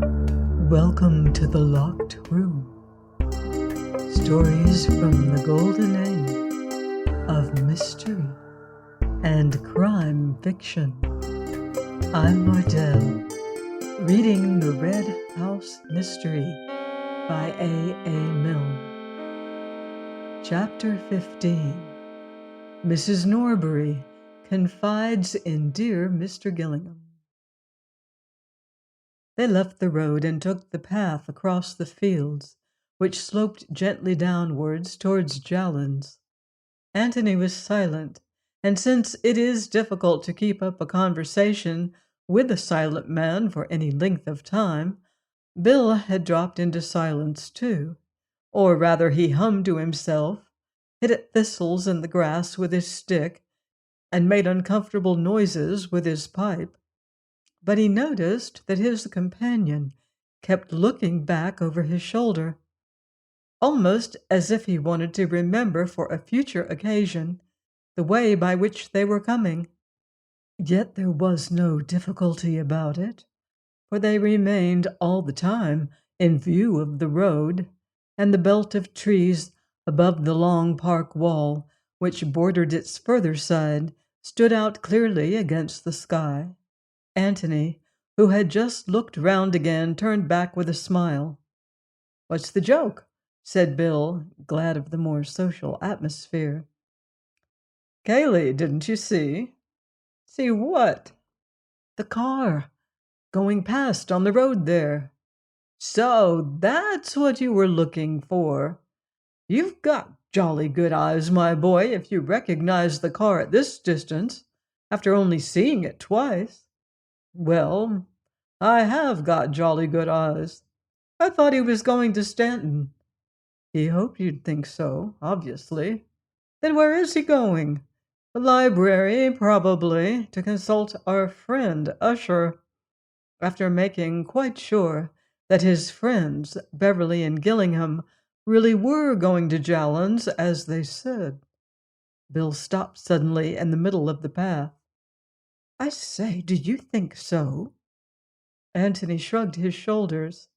Welcome to the Locked Room. Stories from the golden age of mystery and crime fiction. I'm Mardell, reading The Red House Mystery by A. Milne. Chapter 15. Mrs. Norbury confides in dear Mr. Gillingham. They left the road and took the path across the fields, which sloped gently downwards towards Jallands. Antony was silent, and since it is difficult to keep up a conversation with a silent man for any length of time, Bill had dropped into silence too, or rather he hummed to himself, hit at thistles in the grass with his stick, and made uncomfortable noises with his pipe. But he noticed that his companion kept looking back over his shoulder, almost as if he wanted to remember for a future occasion the way by which they were coming. Yet there was no difficulty about it, for they remained all the time in view of the road and the belt of trees above the long park wall, which bordered its further side, stood out clearly against the sky. Antony, who had just looked round again, turned back with a smile. "What's the joke?" said Bill, glad of the more social atmosphere. "Kaylee, didn't you see?" "See what?" "The car going past on the road there." "So that's what you were looking for. You've got jolly good eyes, my boy, if you recognize the car at this distance, after only seeing it twice." "Well, I have got jolly good eyes. I thought he was going to Stanton." "He hoped you'd think so, obviously." "Then where is he going?" "The library, probably, to consult our friend Usher." After making quite sure that his friends, Beverly and Gillingham, really were going to Jallands, as they said, Bill stopped suddenly in the middle of the path. "I say, do you think so?" Antony shrugged his shoulders.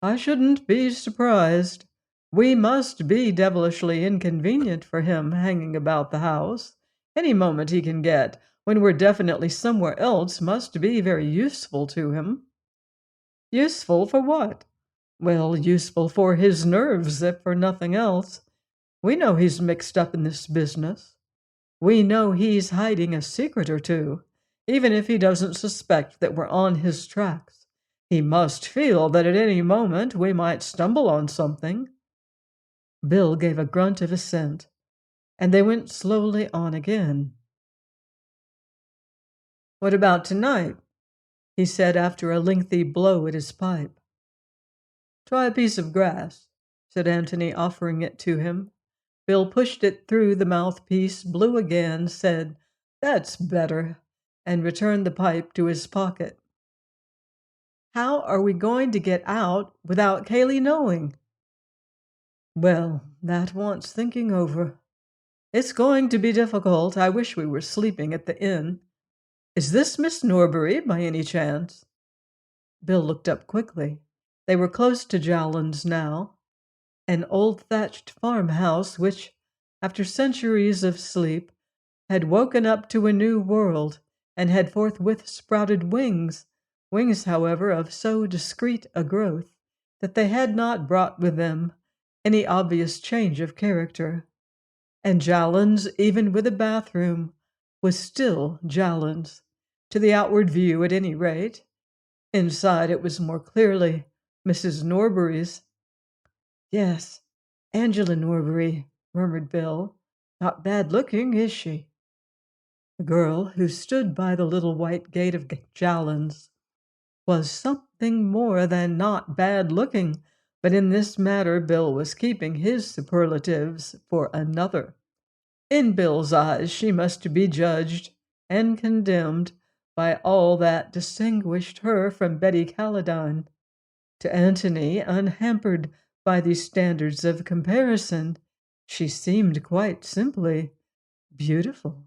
"I shouldn't be surprised. We must be devilishly inconvenient for him hanging about the house. Any moment he can get, when we're definitely somewhere else, must be very useful to him." "Useful for what?" "Well, useful for his nerves, if for nothing else. We know he's mixed up in this business. We know he's hiding a secret or two, even if he doesn't suspect that we're on his tracks. He must feel that at any moment we might stumble on something." Bill gave a grunt of assent, and they went slowly on again. "What about tonight?" he said after a lengthy blow at his pipe. "Try a piece of grass," said Antony, offering it to him. Bill pushed it through the mouthpiece, blew again, said, "That's better," and returned the pipe to his pocket. "How are we going to get out without Kaylee knowing?" "Well, that wants thinking over. It's going to be difficult. I wish we were sleeping at the inn. Is this Miss Norbury, by any chance?" Bill looked up quickly. They were close to Jallands now, an old thatched farmhouse which, after centuries of sleep, had woken up to a new world and had forthwith sprouted wings, however, of so discreet a growth that they had not brought with them any obvious change of character. And Jallands, even with a bathroom, was still Jallands, to the outward view at any rate. Inside it was more clearly Mrs. Norbury's. "Yes, Angela Norbury," murmured Bill. "Not bad looking, is she?" The girl, who stood by the little white gate of Jallands, was something more than not bad looking, but in this matter Bill was keeping his superlatives for another. In Bill's eyes she must be judged and condemned by all that distinguished her from Betty Calladine. To Antony, unhampered by these standards of comparison, she seemed quite simply beautiful.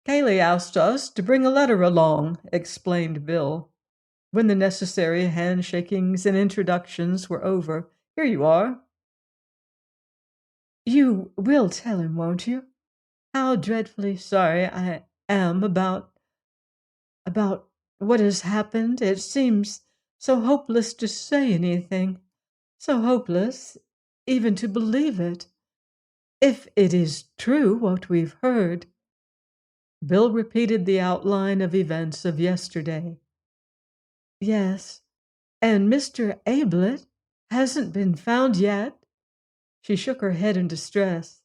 "Kaylee asked us to bring a letter along," explained Bill. When the necessary handshakings and introductions were over, "Here you are." "You will tell him, won't you? How dreadfully sorry I am about what has happened. It seems so hopeless to say anything, so hopeless even to believe it. If it is true what we've heard." Bill repeated the outline of events of yesterday. "Yes, and Mr. Ablett hasn't been found yet." She shook her head in distress.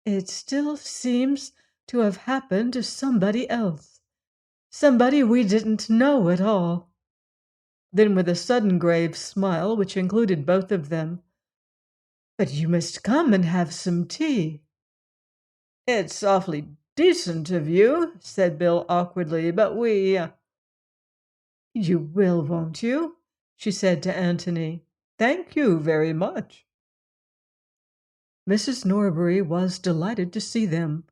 "It still seems to have happened to somebody else, somebody we didn't know at all." Then, with a sudden grave smile which included both of them, "But you must come and have some tea." "It's awfully decent of you," said Bill awkwardly, "but we—" "You will, won't you?" she said to Antony. "Thank you very much." Mrs. Norbury was delighted to see them,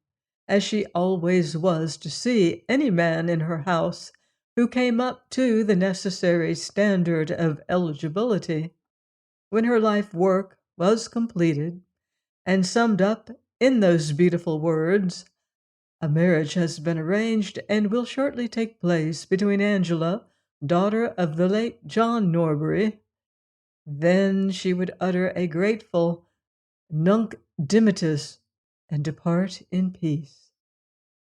as she always was to see any man in her house who came up to the necessary standard of eligibility. When her life work was completed and summed up in those beautiful words, "A marriage has been arranged and will shortly take place between Angela, daughter of the late John Norbury," then she would utter a grateful Nunc Dimittis and depart in peace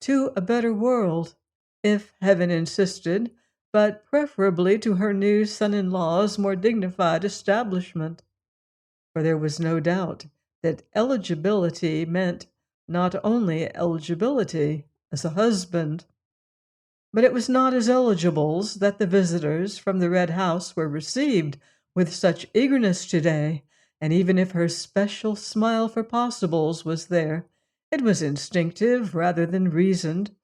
to a better world, if heaven insisted, but preferably to her new son-in-law's more dignified establishment. For there was no doubt that eligibility meant not only eligibility as a husband, but it was not as eligibles that the visitors from the Red House were received with such eagerness today, and even if her special smile for possibles was there, it was instinctive rather than reasoned.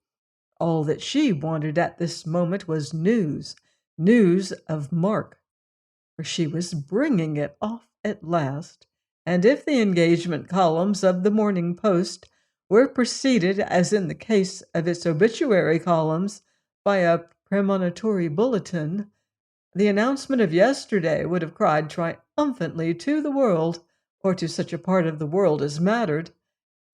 All that she wanted at this moment was news, news of Mark, for she was bringing it off at last, and if the engagement columns of the Morning Post were preceded, as in the case of its obituary columns, by a premonitory bulletin, the announcement of yesterday would have cried triumphantly to the world, or to such a part of the world as mattered,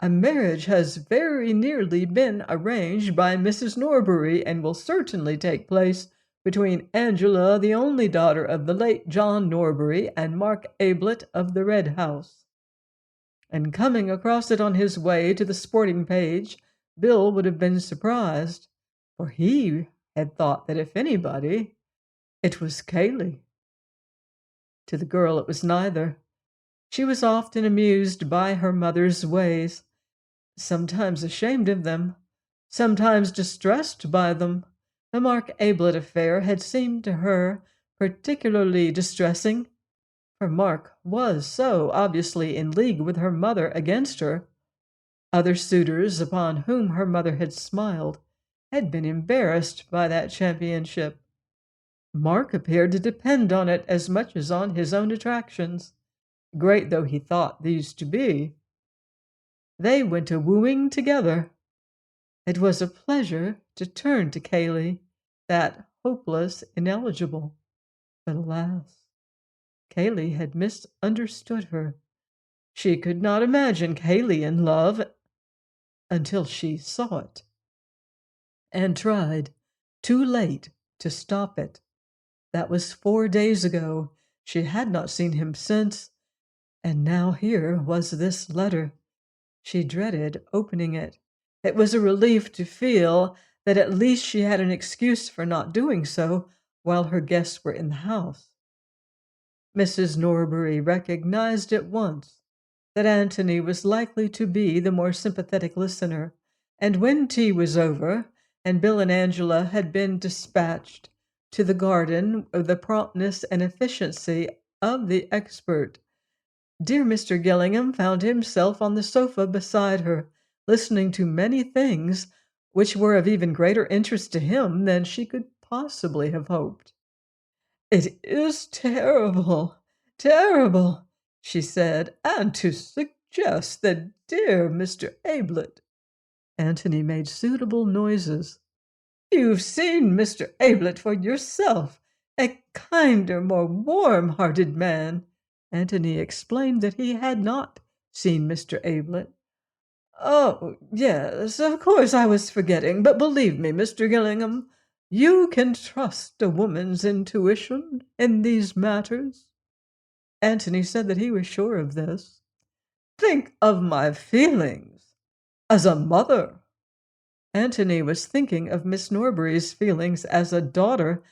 "A marriage has very nearly been arranged by Mrs. Norbury, and will certainly take place between Angela, the only daughter of the late John Norbury, and Mark Ablett of the Red House." And coming across it on his way to the sporting page, Bill would have been surprised, for he had thought that if anybody, it was Cayley. To the girl it was neither. She was often amused by her mother's ways, sometimes ashamed of them, sometimes distressed by them. The Mark Ablett affair had seemed to her particularly distressing, for Mark was so obviously in league with her mother against her. Other suitors upon whom her mother had smiled had been embarrassed by that championship. Mark appeared to depend on it as much as on his own attractions, great though he thought these to be. They went a wooing together. It was a pleasure to turn to Cayley, that hopeless ineligible. But alas, Cayley had misunderstood her. She could not imagine Cayley in love until she saw it, and tried, too late, to stop it. That was 4 days ago. She had not seen him since, and now here was this letter. She dreaded opening it. It was a relief to feel that at least she had an excuse for not doing so while her guests were in the house. Mrs. Norbury recognized at once that Antony was likely to be the more sympathetic listener, and when tea was over, and Bill and Angela had been dispatched to the garden with the promptness and efficiency of the expert, dear Mr. Gillingham found himself on the sofa beside her, listening to many things which were of even greater interest to him than she could possibly have hoped. "It is terrible, terrible," she said, "and to suggest that dear Mr. Ablett—" Antony made suitable noises. "You've seen Mr. Ablett for yourself. A kinder, more warm-hearted man. Antony explained that he had not seen Mr. Ablett. Oh, yes, of course I was forgetting, but believe me, Mr. Gillingham, you can trust a woman's intuition in these matters. Antony said that he was sure of this. Think of my feelings as a mother. Antony was thinking of Miss Norbury's feelings as a daughter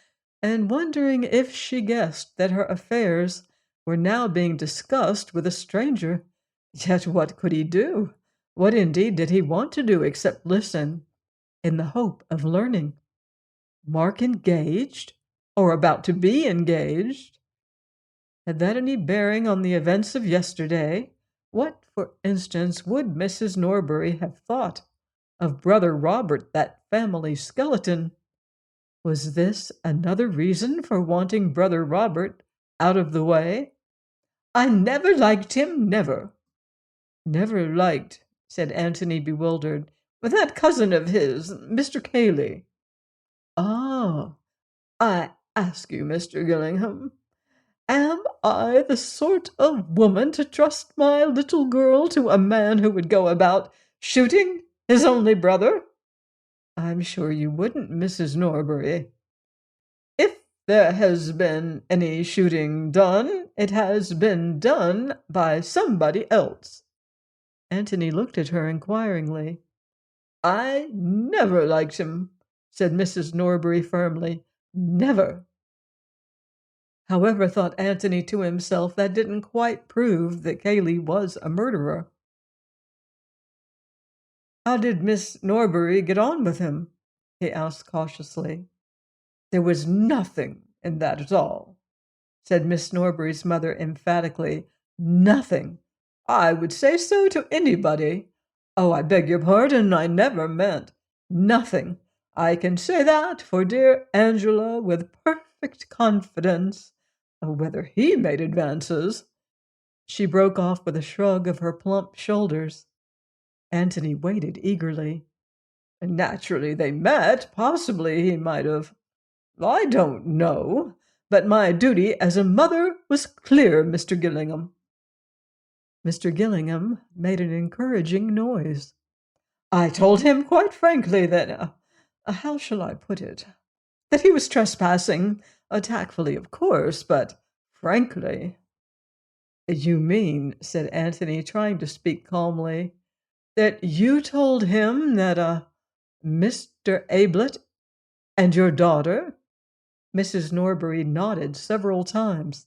and wondering if she guessed that her affairs were now being discussed with a stranger. Yet what could he do? What indeed did he want to do except listen, in the hope of learning? Mark engaged? Or about to be engaged? Had that any bearing on the events of yesterday? What, for instance, would Mrs. Norbury have thought of Brother Robert, that family skeleton? Was this another reason for wanting Brother Robert out of the way? I never liked him, never. Never liked, said Antony, bewildered. But that cousin of his, Mr. Cayley. Ah, I ask you, Mr. Gillingham, am I the sort of woman to trust my little girl to a man who would go about shooting his only brother? I'm sure you wouldn't, Mrs. Norbury. If there has been any shooting done, it has been done by somebody else. Antony looked at her inquiringly. I never liked him, said Mrs. Norbury firmly. Never. However, thought Antony to himself, that didn't quite prove that Cayley was a murderer. How did Miss Norbury get on with him? He asked cautiously. There was nothing in that at all, said Miss Norbury's mother emphatically. Nothing. I would say so to anybody. Oh, I beg your pardon, I never meant. Nothing. I can say that for dear Angela with perfect confidence. Oh, whether he made advances. She broke off with a shrug of her plump shoulders. Antony waited eagerly. Naturally they met. Possibly he might have. I don't know. But my duty as a mother was clear, Mr. Gillingham. Mr. Gillingham made an encouraging noise. I told him quite frankly that, how shall I put it, that he was trespassing, tactfully, of course, but frankly. You mean, said Antony, trying to speak calmly, that you told him that, Mr. Ablett and your daughter? Mrs. Norbury nodded several times.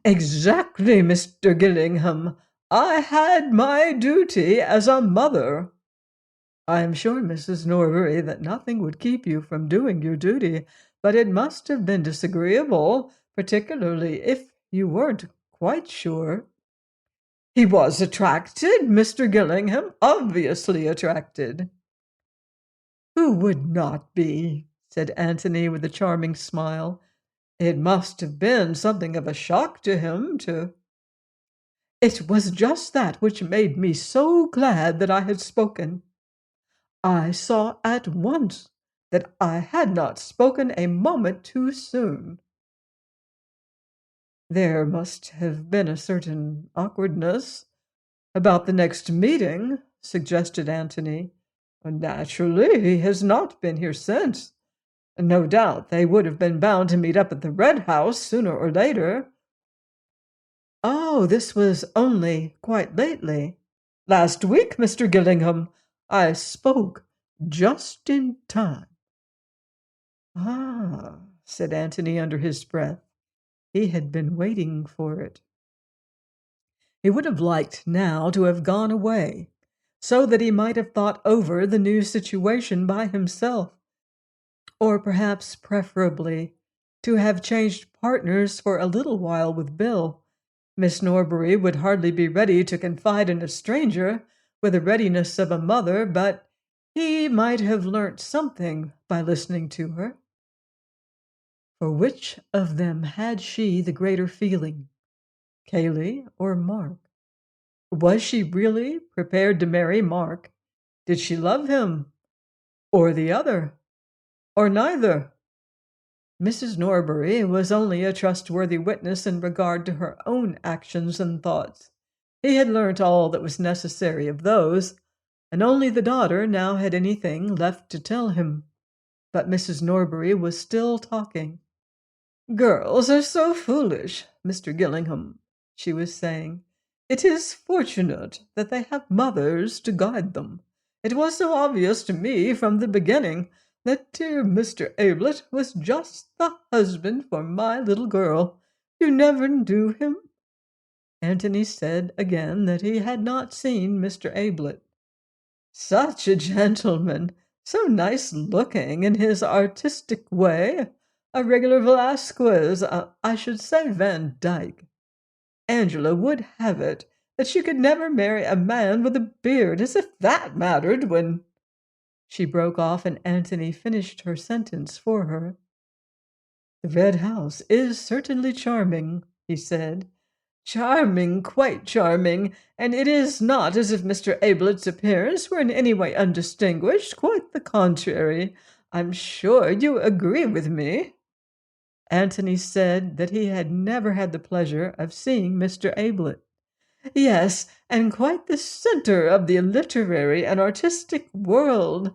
Exactly, Mr. Gillingham. I had my duty as a mother. I am sure, Mrs. Norbury, that nothing would keep you from doing your duty, but it must have been disagreeable, particularly if you weren't quite sure. He was attracted, Mr. Gillingham, obviously attracted. Who would not be? Said Antony with a charming smile. It must have been something of a shock to him to... It was just that which made me so glad that I had spoken. I saw at once that I had not spoken a moment too soon. There must have been a certain awkwardness about the next meeting, suggested Antony. Naturally, he has not been here since. No doubt they would have been bound to meet up at the Red House sooner or later. Oh, this was only quite lately. Last week, Mr. Gillingham. I spoke just in time. Ah, said Antony under his breath. He had been waiting for it. He would have liked now to have gone away, so that he might have thought over the new situation by himself, or perhaps preferably to have changed partners for a little while with Bill. Miss Norbury would hardly be ready to confide in a stranger with the readiness of a mother, but he might have learnt something by listening to her. For which of them had she the greater feeling, Cayley or Mark? Was she really prepared to marry Mark? Did she love him? Or the other? Or neither? Mrs. Norbury was only a trustworthy witness in regard to her own actions and thoughts. He had learnt all that was necessary of those, and only the daughter now had anything left to tell him. But Mrs. Norbury was still talking. "Girls are so foolish, Mr. Gillingham," she was saying. "It is fortunate that they have mothers to guide them. It was so obvious to me from the beginning that dear Mr. Ablett was just the husband for my little girl. You never knew him?" Antony said again that he had not seen Mr. Ablett. "Such a gentleman, so nice-looking in his artistic way, a regular Velasquez, I should say Van Dyck. Angela would have it that she could never marry a man with a beard, as if that mattered when—" She broke off, and Antony finished her sentence for her. "The Red House is certainly charming," he said. "Charming, quite charming, and it is not as if Mr. Ablett's appearance were in any way undistinguished. Quite the contrary. I'm sure you agree with me." Antony said that he had never had the pleasure of seeing Mr. Ablett. "Yes, and quite the center of the literary and artistic world.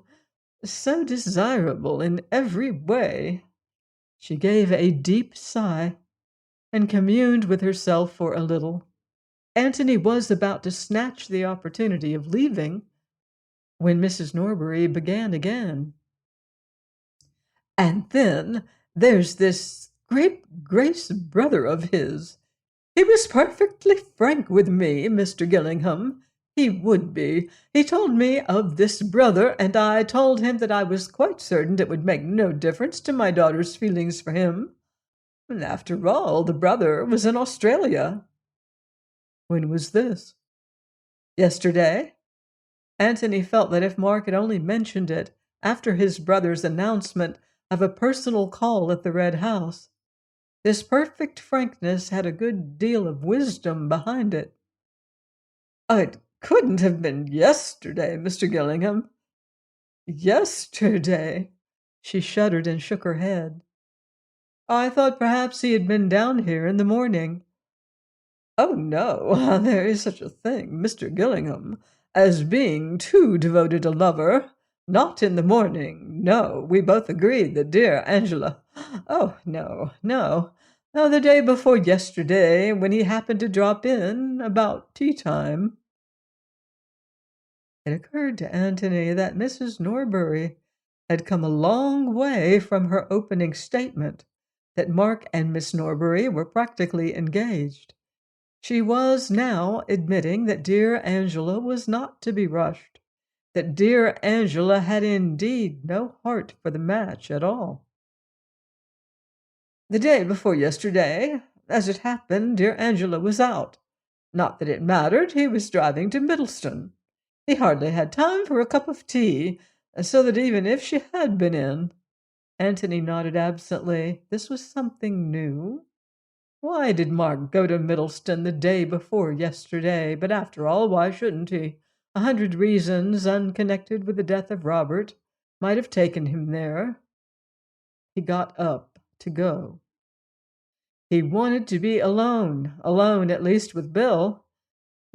So desirable in every way." She gave a deep sigh and communed with herself for a little. Antony was about to snatch the opportunity of leaving when Mrs. Norbury began again. "And then there's this great Grace brother of his. He was perfectly frank with me, Mr. Gillingham. He would be. He told me of this brother, and I told him that I was quite certain it would make no difference to my daughter's feelings for him. And after all, the brother was in Australia." "When was this?" "Yesterday." Antony felt that if Mark had only mentioned it after his brother's announcement of a personal call at the Red House, this perfect frankness had a good deal of wisdom behind it. "It couldn't have been yesterday, Mr. Gillingham." "Yesterday?" She shuddered and shook her head. "I thought perhaps he had been down here in the morning." "Oh, no, there is such a thing, Mr. Gillingham, as being too devoted a lover. Not in the morning. No, we both agreed that dear Angela— Oh, no, no. No, the day before yesterday, when he happened to drop in about tea-time." It occurred to Antony that Mrs. Norbury had come a long way from her opening statement that Mark and Miss Norbury were practically engaged. She was now admitting that dear Angela was not to be rushed, that dear Angela had indeed no heart for the match at all. "The day before yesterday, as it happened, dear Angela was out. Not that it mattered, he was driving to Middleston. He hardly had time for a cup of tea, so that even if she had been in—" Antony nodded absently. This was something new. Why did Mark go to Middleston the day before yesterday? But after all, why shouldn't he? 100 reasons unconnected with the death of Robert might have taken him there. He got up to go. He wanted to be alone at least with Bill.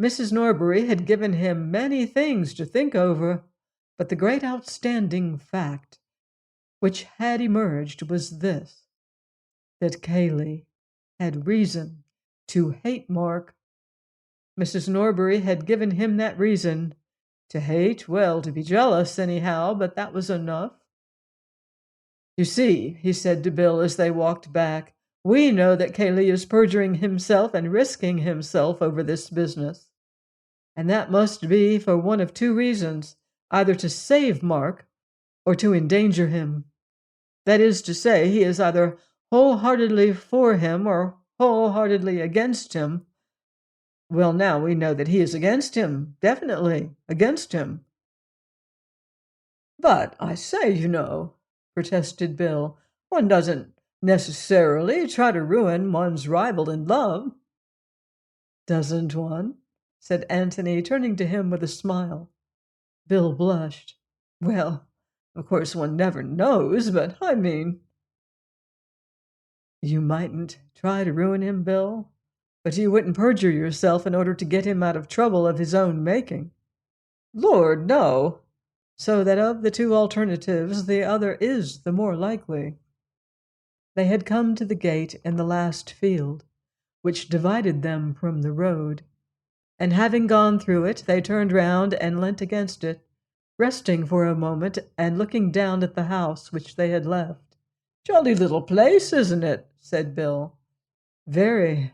Mrs. Norbury had given him many things to think over, but the great outstanding fact which had emerged was this, that Cayley had reason to hate Mark. Mrs. Norbury had given him that reason. To hate, well, to be jealous anyhow, but that was enough. "You see," he said to Bill as they walked back, "we know that Cayley is perjuring himself and risking himself over this business. And that must be for one of two reasons, either to save Mark or to endanger him. That is to say, he is either wholeheartedly for him or wholeheartedly against him. Well, now we know that he is against him, definitely against him." "But I say, you know," protested Bill, "one doesn't necessarily try to ruin one's rival in love." "Doesn't one?" said Antony, turning to him with a smile. Bill blushed. "Well, of course one never knows, but I mean—" You mightn't try to ruin him, Bill, but you wouldn't perjure yourself in order to get him out of trouble of his own making. Lord, no! So that of the two alternatives, the other is the more likely. They had come to the gate in the last field, which divided them from the road, and having gone through it, they turned round and leant against it, resting for a moment and looking down at the house which they had left. "Jolly little place, isn't it?" said Bill. "Very,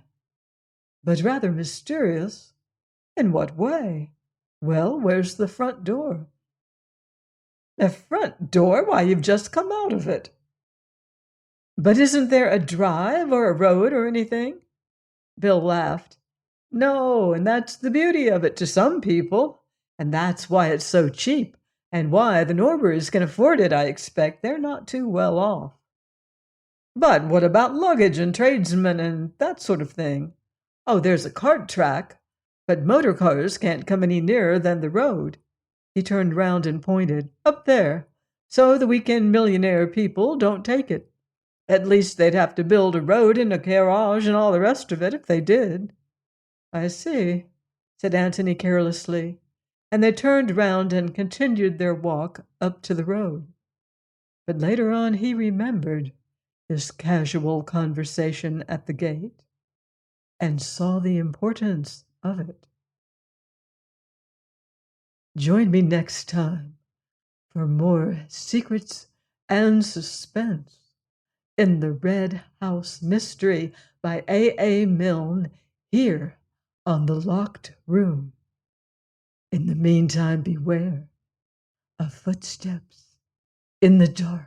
but rather mysterious." "In what way?" "Well, where's the front door?" "The front door? Why, you've just come out of it." "But isn't there a drive or a road or anything?" Bill laughed. "No, and that's the beauty of it to some people, and that's why it's so cheap, and why the Norburys can afford it, I expect. They're not too well off." "But what about luggage and tradesmen and that sort of thing?" "Oh, there's a cart track, but motor cars can't come any nearer than the road." He turned round and pointed. "Up there. So the weekend millionaire people don't take it. At least they'd have to build a road and a garage and all the rest of it if they did." "I see," said Antony carelessly, and they turned round and continued their walk up to the road. But later on he remembered this casual conversation at the gate and saw the importance of it. Join me next time for more secrets and suspense in The Red House Mystery by A. Milne, here on The Locked Room. In the meantime, beware of footsteps in the dark.